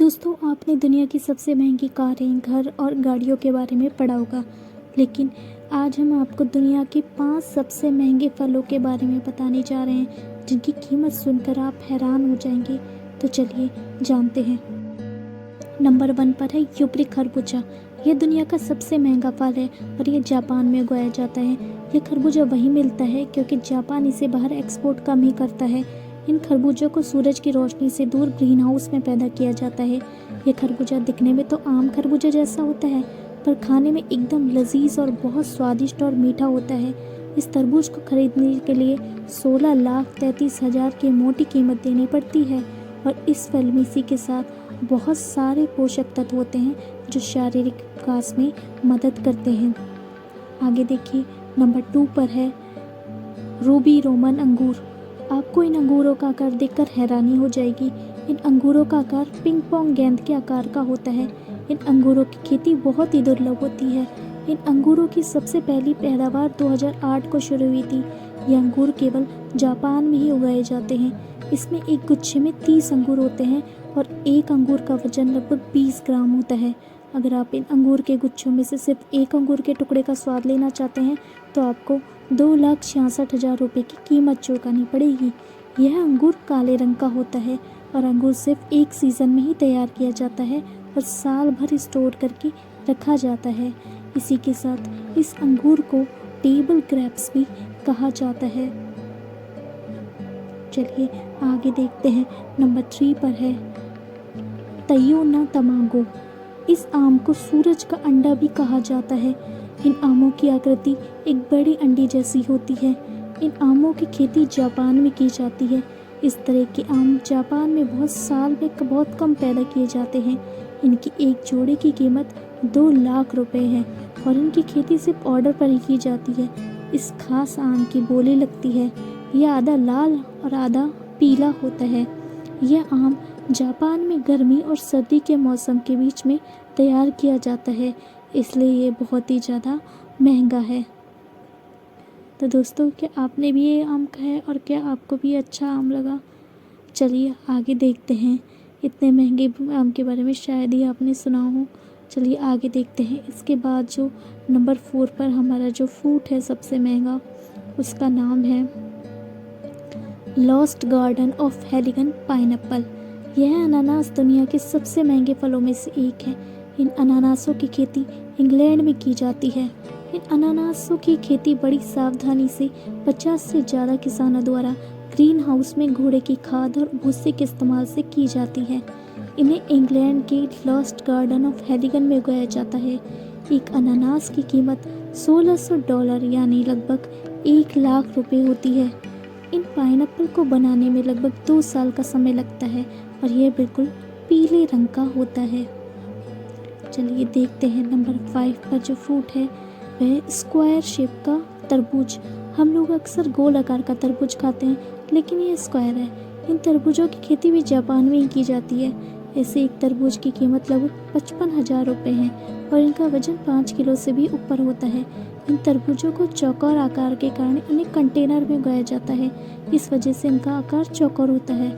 दोस्तों, आपने दुनिया की सबसे महंगी कारें, घर और गाड़ियों के बारे में पढ़ा होगा, लेकिन आज हम आपको दुनिया के 5 सबसे महंगे फलों के बारे में बताने जा रहे हैं, जिनकी कीमत सुनकर आप हैरान हो जाएंगे। तो चलिए जानते हैं। नंबर 1 पर है यूप्री खरबूजा। यह दुनिया का सबसे महंगा फल है और यह जापान में उगाया जाता है। यह खरबूजा वहीं मिलता है क्योंकि जापान इसे बाहर एक्सपोर्ट कम ही करता है। इन खरबूजों को सूरज की रोशनी से दूर ग्रीन हाउस में पैदा किया जाता है। यह खरबूजा दिखने में तो आम खरबूजा जैसा होता है, पर खाने में एकदम लजीज और बहुत स्वादिष्ट और मीठा होता है। इस तरबूज को खरीदने के लिए 16,33,000 की मोटी कीमत देनी पड़ती है और इस फल में इसी के साथ बहुत सारे पोषक तत्व होते हैं जो शारीरिक विकास में मदद करते हैं। आगे देखिए, नंबर 2 पर है रूबी रोमन अंगूर। आपको इन अंगूरों का आकार देखकर हैरानी हो जाएगी। इन अंगूरों का आकार पिंग पोंग गेंद के आकार का होता है। इन अंगूरों की खेती बहुत ही दुर्लभ होती है। इन अंगूरों की सबसे पहली पैदावार 2008 को शुरू हुई थी। ये अंगूर केवल जापान में ही उगाए जाते हैं। इसमें एक गुच्छे में 30 अंगूर होते हैं और एक अंगूर का वजन लगभग 20 ग्राम होता है। अगर आप इन अंगूर के गुच्छों में से सिर्फ एक अंगूर के टुकड़े का स्वाद लेना चाहते हैं तो आपको 2,66,000 रुपये की कीमत चुकानी पड़ेगी। यह अंगूर काले रंग का होता है और अंगूर सिर्फ एक सीज़न में ही तैयार किया जाता है और साल भर स्टोर करके रखा जाता है। इसी के साथ इस अंगूर को टेबल ग्रेप्स भी कहा जाता है। चलिए आगे देखते हैं। नंबर 3 पर है तयो ना तमागो। इस आम को सूरज का अंडा भी कहा जाता है। इन आमों की आकृति एक बड़ी अंडे जैसी होती है। इन आमों की खेती जापान में की जाती है। इस तरह के आम जापान में बहुत कम पैदा किए जाते हैं। इनकी एक जोड़े की कीमत 2 लाख रुपए है और इनकी खेती सिर्फ ऑर्डर पर ही की जाती है। इस खास आम की बोली लगती है। यह आधा लाल और आधा पीला होता है। यह आम जापान में गर्मी और सर्दी के मौसम के बीच में तैयार किया जाता है, इसलिए ये बहुत ही ज़्यादा महंगा है। तो दोस्तों, क्या आपने भी ये आम खाया है और क्या आपको भी अच्छा आम लगा? चलिए आगे देखते हैं। इतने महंगे आम के बारे में शायद ही आपने सुना हो। चलिए आगे देखते हैं। इसके बाद जो नंबर 4 पर हमारा जो फ्रूट है सबसे महंगा, उसका नाम है लॉस्ट गार्डन ऑफ हेलिगन पाइनएप्पल। यह अनानास दुनिया के सबसे महंगे फलों में से एक है। इन अनानासों की खेती इंग्लैंड में की जाती है। इन अनानासों की खेती बड़ी सावधानी से 50 से ज़्यादा किसानों द्वारा ग्रीन हाउस में घोड़े की खाद और भूसे के इस्तेमाल से की जाती है। इन्हें इंग्लैंड के लॉस्ट गार्डन ऑफ हेलिगन में उगाया जाता है। एक अनानास की कीमत $1,600 यानी लगभग 1 लाख रुपए होती है। इन पाइनएप्पल को बनाने में लगभग 2 साल का समय लगता है और यह बिल्कुल पीले रंग का होता है। चलिए देखते हैं। नंबर 5 पर जो फ्रूट है वह स्क्वायर शेप का तरबूज। हम लोग अक्सर गोल आकार का तरबूज खाते हैं, लेकिन ये स्क्वायर है। इन तरबूजों की खेती भी जापान में ही की जाती है। ऐसे एक तरबूज की कीमत लगभग 55,000 रुपये है और इनका वजन 5 किलो से भी ऊपर होता है। इन तरबूजों को चौकोर आकार के कारण इन्हें कंटेनर में उगाया जाता है। इस वजह से इनका आकार चौकोर होता है।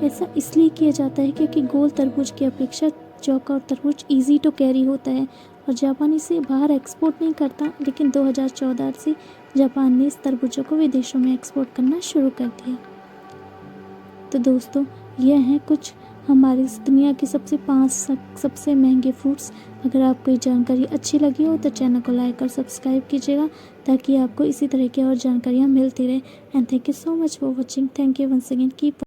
ऐसा इसलिए किया जाता है क्योंकि गोल तरबूज की अपेक्षा चौकोर तरबूज ईजी टू कैरी होता है और जापान इसे बाहर एक्सपोर्ट नहीं करता, लेकिन 2014 से जापान ने इस तरबूजों को विदेशों में एक्सपोर्ट करना शुरू कर दिया। तो दोस्तों, यह हैं कुछ हमारी इस दुनिया के 5 सबसे महंगे फ्रूट्स। अगर आपको ये जानकारी अच्छी लगी हो तो चैनल को लाइक और सब्सक्राइब कीजिएगा ताकि आपको इसी तरह की और जानकारियाँ मिलती रहे। And thank you so much for watching. Thank you once again. Keep